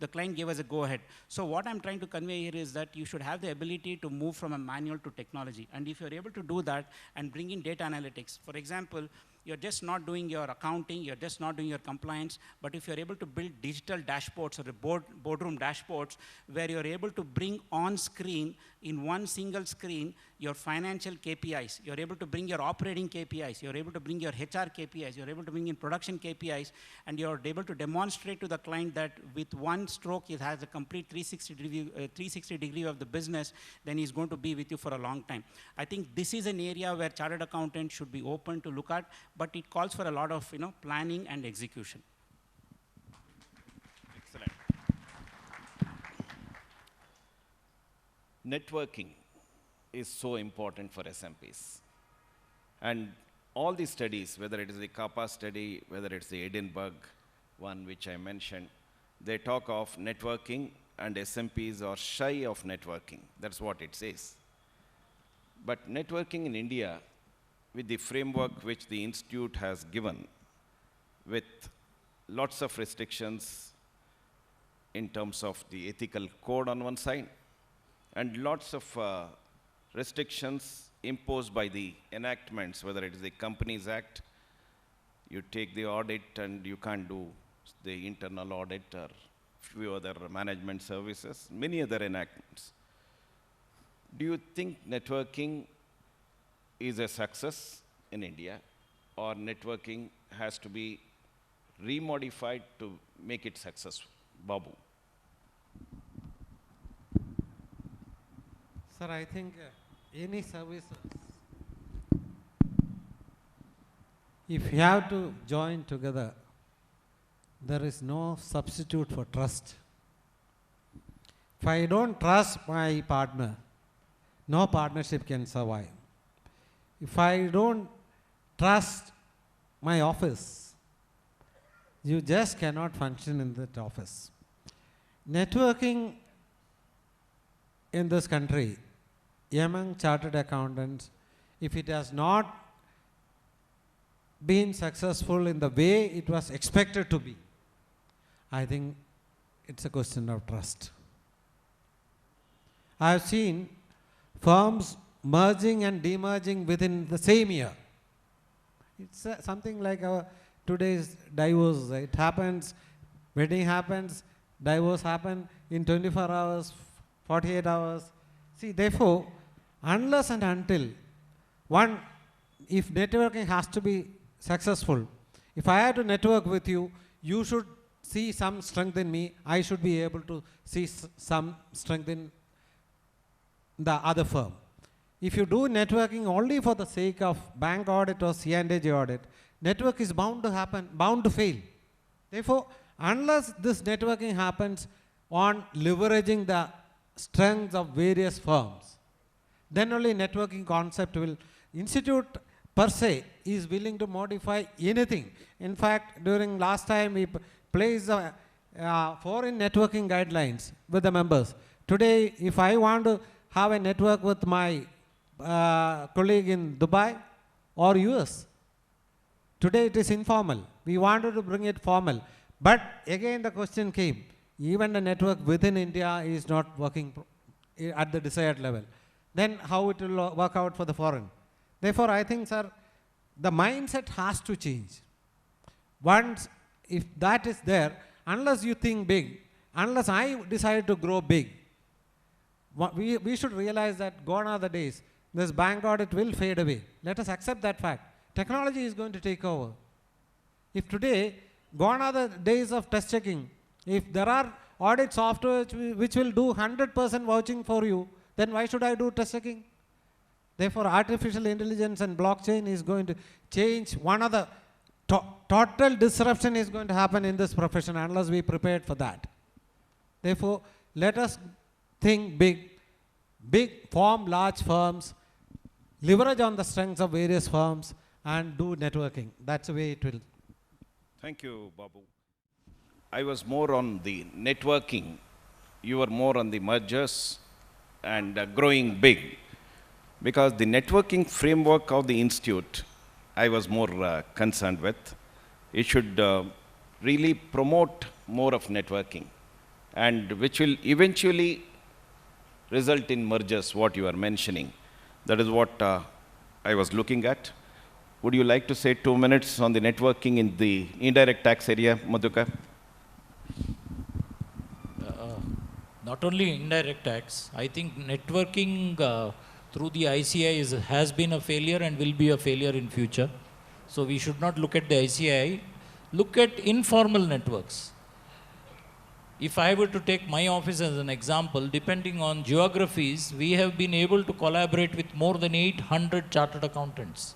Speaker 5: the client gave us a go-ahead. So what I'm trying to convey here is that you should have the ability to move from a manual to technology. And if you're able to do that and bring in data analytics, for example, you're just not doing your accounting, you're just not doing your compliance, but if you're able to build digital dashboards or boardroom dashboards where you're able to bring on screen, in one single screen, your financial KPIs, you're able to bring your operating KPIs, you're able to bring your HR KPIs, you're able to bring in production KPIs, and you're able to demonstrate to the client that with one stroke, it has a complete 360 degree of the business, then he's going to be with you for a long time. I think this is an area where chartered accountants should be open to look at, but it calls for a lot of, you know, planning and execution.
Speaker 1: Excellent. Networking is so important for SMPs. And all these studies, whether it is the CAPA study, whether it's the Edinburgh one which I mentioned, they talk of networking, and SMPs are shy of networking. That's what it says. But networking in India, with the framework which the institute has given, with lots of restrictions in terms of the ethical code on one side, and lots of restrictions imposed by the enactments, whether it is the Companies Act, you take the audit and you can't do the internal audit, or few other management services, many other enactments. Do you think networking is a success in India, or networking has to be remodified to make it successful? Babu.
Speaker 2: Sir, I think any services, if you have to join together, there is no substitute for trust. If I don't trust my partner, no partnership can survive. If I don't trust my office, you just cannot function in that office. Networking in this country among chartered accountants, if it has not been successful in the way it was expected to be, I think it's a question of trust. I have seen firms merging and demerging within the same year. It's something like today's divorce. It happens, wedding happens, divorce happens in 24 hours, 48 hours. See, therefore, unless and until if networking has to be successful, if I have to network with you, you should see some strength in me, I should be able to see some strength in the other firm. If you do networking only for the sake of bank audit or C&AG audit, network is bound to happen, bound to fail. Therefore, unless this networking happens on leveraging the strengths of various firms, then only networking concept will, institute per se is willing to modify anything. In fact, during last time we placed foreign networking guidelines with the members. Today, if I want to have a network with my colleague in Dubai or US, today it is informal. We wanted to bring it formal. But again the question came, even the network within India is not working at the desired level. Then how it will work out for the foreign? Therefore, I think, sir, the mindset has to change. Once, if that is there, unless you think big, unless I decide to grow big, we should realize that gone are the days. This bank audit will fade away. Let us accept that fact. Technology is going to take over. If today, gone are the days of test checking. If there are audit software which will do 100% vouching for you, then why should I do test checking? Therefore, artificial intelligence and blockchain is going to change. One of the total disruption is going to happen in this profession unless we prepared for that. Therefore, let us think big, form large firms, leverage on the strengths of various firms, and do networking. That's the way it will.
Speaker 1: Thank you, Babu. I was more on the networking. You were more on the mergers and growing big. Because the networking framework of the institute, I was more concerned with. It should really promote more of networking, and which will eventually result in mergers, what you are mentioning. That is what I was looking at. Would you like to say 2 minutes on the networking in the indirect tax area, Madhukar?
Speaker 4: Not only indirect tax, I think networking through the ICI has been a failure and will be a failure in future. So we should not look at the ICI, look at informal networks. If I were to take my office as an example, depending on geographies, we have been able to collaborate with more than 800 chartered accountants.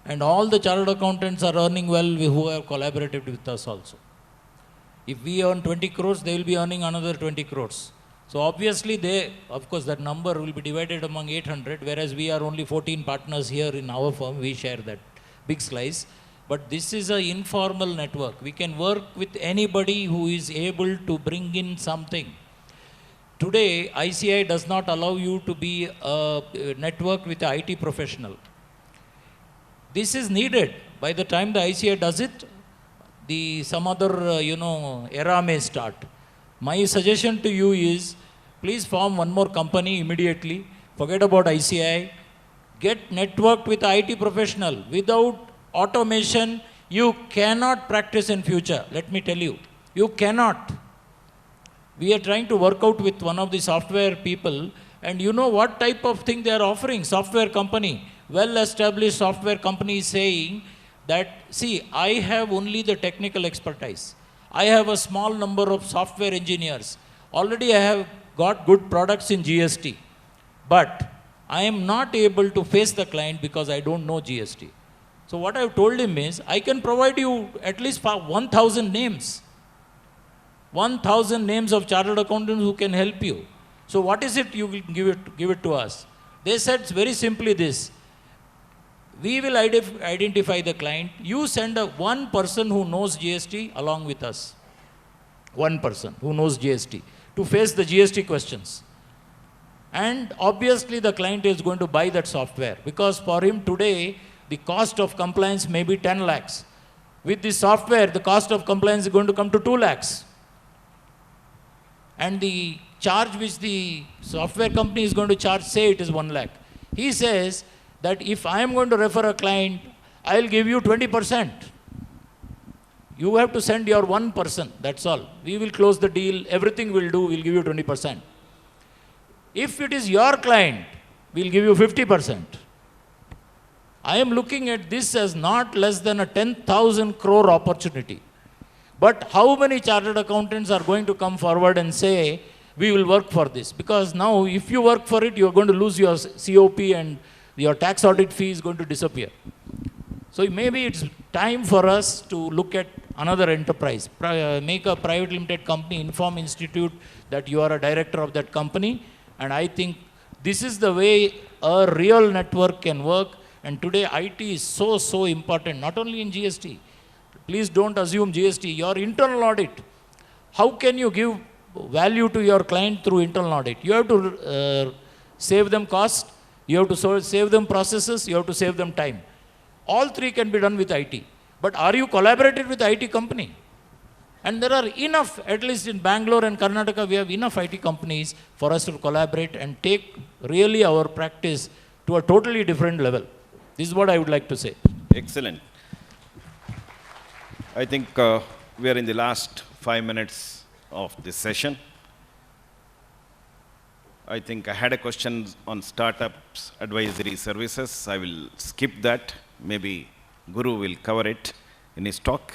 Speaker 4: And all the chartered accountants are earning well who have collaborated with us also. If we earn 20 crores, they will be earning another 20 crores. So obviously of course that number will be divided among 800, whereas we are only 14 partners here in our firm, we share that big slice. But this is an informal network. We can work with anybody who is able to bring in something. Today, ICI does not allow you to be networked with an IT professional. This is needed. By the time the ICI does it, some other era may start. My suggestion to you is, please form one more company immediately. Forget about ICI. Get networked with IT professional. Without automation, you cannot practice in future. Let me tell you, you cannot. We are trying to work out with one of the software people, and you know what type of thing they are offering? Software company, well-established software company is saying that, see, I have only the technical expertise. I have a small number of software engineers. Already I have got good products in GST, but I am not able to face the client because I don't know GST. So what I've told him is, I can provide you at least 1,000 names. 1,000 names of chartered accountants who can help you. So what is it you will give it to us? They said very simply this: we will identify the client. You send one person who knows GST along with us. One person who knows GST to face the GST questions. And obviously the client is going to buy that software, because for him today, the cost of compliance may be 10 lakhs. With this software, the cost of compliance is going to come to 2 lakhs. And the charge which the software company is going to charge, say it is 1 lakh. He says that if I am going to refer a client, I will give you 20%. You have to send your one person, that's all. We will close the deal, everything we'll do, we'll give you 20%. If it is your client, we'll give you 50%. I am looking at this as not less than a 10,000 crore opportunity. But how many chartered accountants are going to come forward and say, we will work for this? Because now, if you work for it, you are going to lose your COP and your tax audit fee is going to disappear. So maybe it's time for us to look at another enterprise. Make a private limited company, inform institute that you are a director of that company. And I think this is the way a real network can work. And today IT is so important, not only in GST. Please don't assume GST, your internal audit. How can you give value to your client through internal audit? You have to save them cost, you have to save them processes, you have to save them time. All three can be done with IT. But are you collaborated with IT company? And there are enough, at least in Bangalore and Karnataka, we have enough IT companies for us to collaborate and take really our practice to a totally different level. This is what I would like to say.
Speaker 1: Excellent. I think we are in the last 5 minutes of this session. I think I had a question on startups advisory services. I will skip that. Maybe Guru will cover it in his talk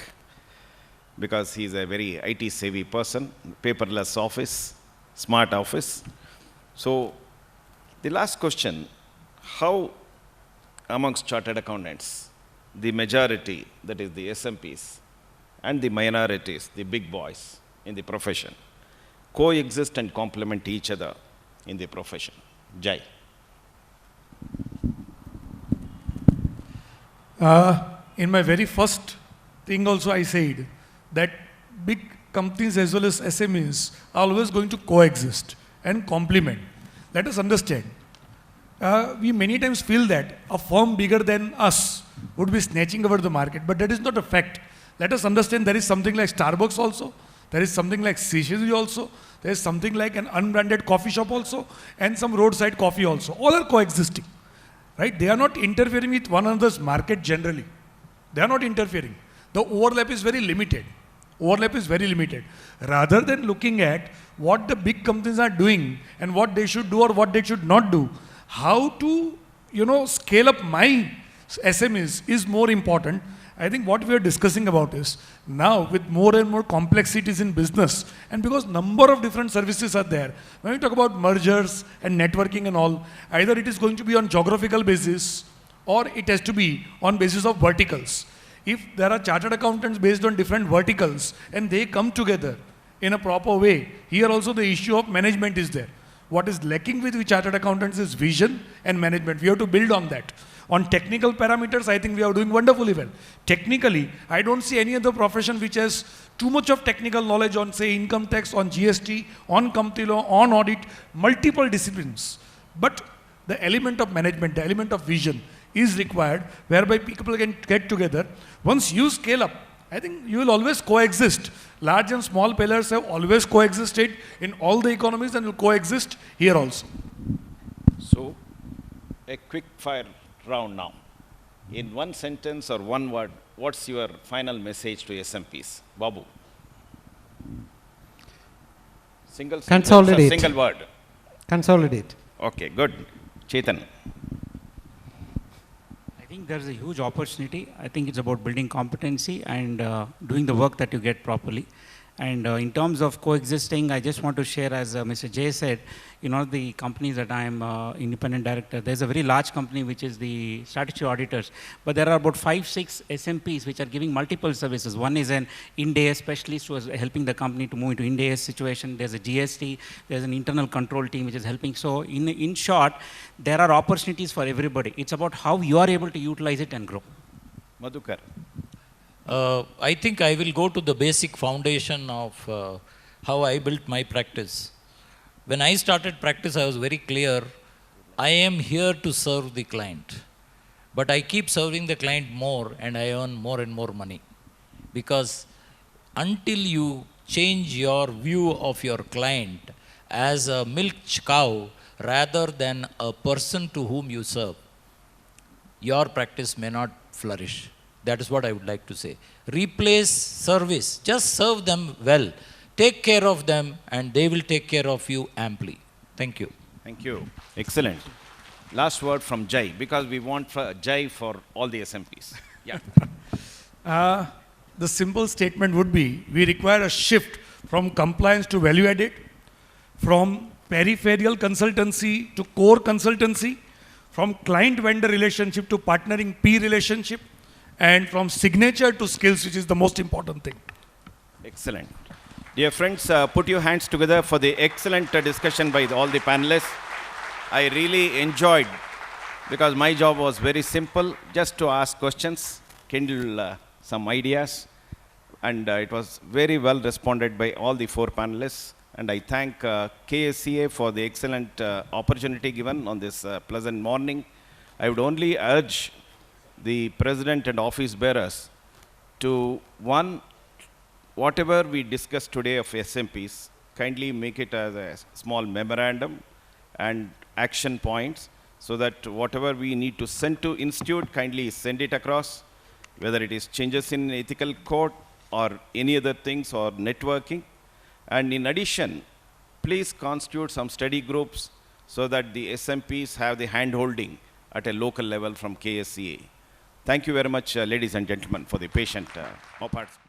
Speaker 1: because he's a very IT savvy person, paperless office, smart office. So the last question, how amongst chartered accountants, the majority, that is the SMPs, and the minorities, the big boys in the profession, coexist and complement each other in the profession? Jai.
Speaker 3: In my very first thing also I said that big companies as well as SMEs are always going to coexist and complement. Let us understand. We many times feel that a firm bigger than us would be snatching over the market, but that is not a fact. Let us understand there is something like Starbucks also, there is something like CCG also, there is something like an unbranded coffee shop also, and some roadside coffee also. All are coexisting, right? They are not interfering with one another's market generally. They are not interfering. The overlap is very limited. Overlap is very limited. Rather than looking at what the big companies are doing and what they should do or what they should not do, how to, scale up my SMEs is more important. I think what we are discussing about is now with more and more complexities in business, and because number of different services are there, when we talk about mergers and networking and all, either it is going to be on geographical basis or it has to be on basis of verticals. If there are chartered accountants based on different verticals and they come together in a proper way, here also the issue of management is there. What is lacking with chartered accountants is vision and management. We have to build on that. On technical parameters, I think we are doing wonderfully well. Technically, I don't see any other profession which has too much of technical knowledge on, say, income tax, on GST, on company law, on audit, multiple disciplines. But the element of management, the element of vision is required, whereby people can get together. Once you scale up, I think you will always coexist. Large and small players have always coexisted in all the economies and will coexist here also.
Speaker 1: So, a quick fire round now. In one sentence or one word, what's your final message to SMPs? Babu. Single sentence or
Speaker 2: Consolidate.
Speaker 1: single word?
Speaker 2: Consolidate.
Speaker 1: Okay, good. Chetan.
Speaker 5: I think there's a huge opportunity. I think it's about building competency and doing the work that you get properly. And in terms of coexisting, I just want to share, as Mr. Jay said, the companies that I am independent director, there's a very large company which is the statutory auditors, but there are about 5-6 SMPs which are giving multiple services. One is an Ind AS specialist who is helping the company to move into Ind AS situation. There's a GST, there's an internal control team which is helping. So in short, there are opportunities for everybody. It's about how you are able to utilize it and grow.
Speaker 1: Madhukar.
Speaker 4: I think I will go to the basic foundation of how I built my practice. When I started practice, I was very clear, I am here to serve the client. But I keep serving the client more and I earn more and more money. Because until you change your view of your client as a milk cow rather than a person to whom you serve, your practice may not flourish. That is what I would like to say. Replace service. Just serve them well. Take care of them and they will take care of you amply. Thank you.
Speaker 1: Thank you. Excellent. Last word from Jai, because we want Jai for all the SMPs. Yeah.
Speaker 3: The simple statement would be, we require a shift from compliance to value added, from peripheral consultancy to core consultancy, from client-vendor relationship to partnering peer relationship, and from signature to skills, which is the most important thing.
Speaker 1: Excellent. Dear friends, put your hands together for the excellent discussion by all the panelists. I really enjoyed, because my job was very simple, just to ask questions, kindle some ideas, and it was very well responded by all the 4 panelists. And I thank KSCA for the excellent opportunity given on this pleasant morning. I would only urge the president and office bearers to, one, whatever we discussed today of SMPs, kindly make it as a small memorandum and action points, so that whatever we need to send to institute, kindly send it across. whether it is changes in ethical code or any other things or networking. And in addition, please constitute some study groups so that the SMPs have the hand-holding at a local level from KSCA. Thank you very much, ladies and gentlemen, for the patient participation.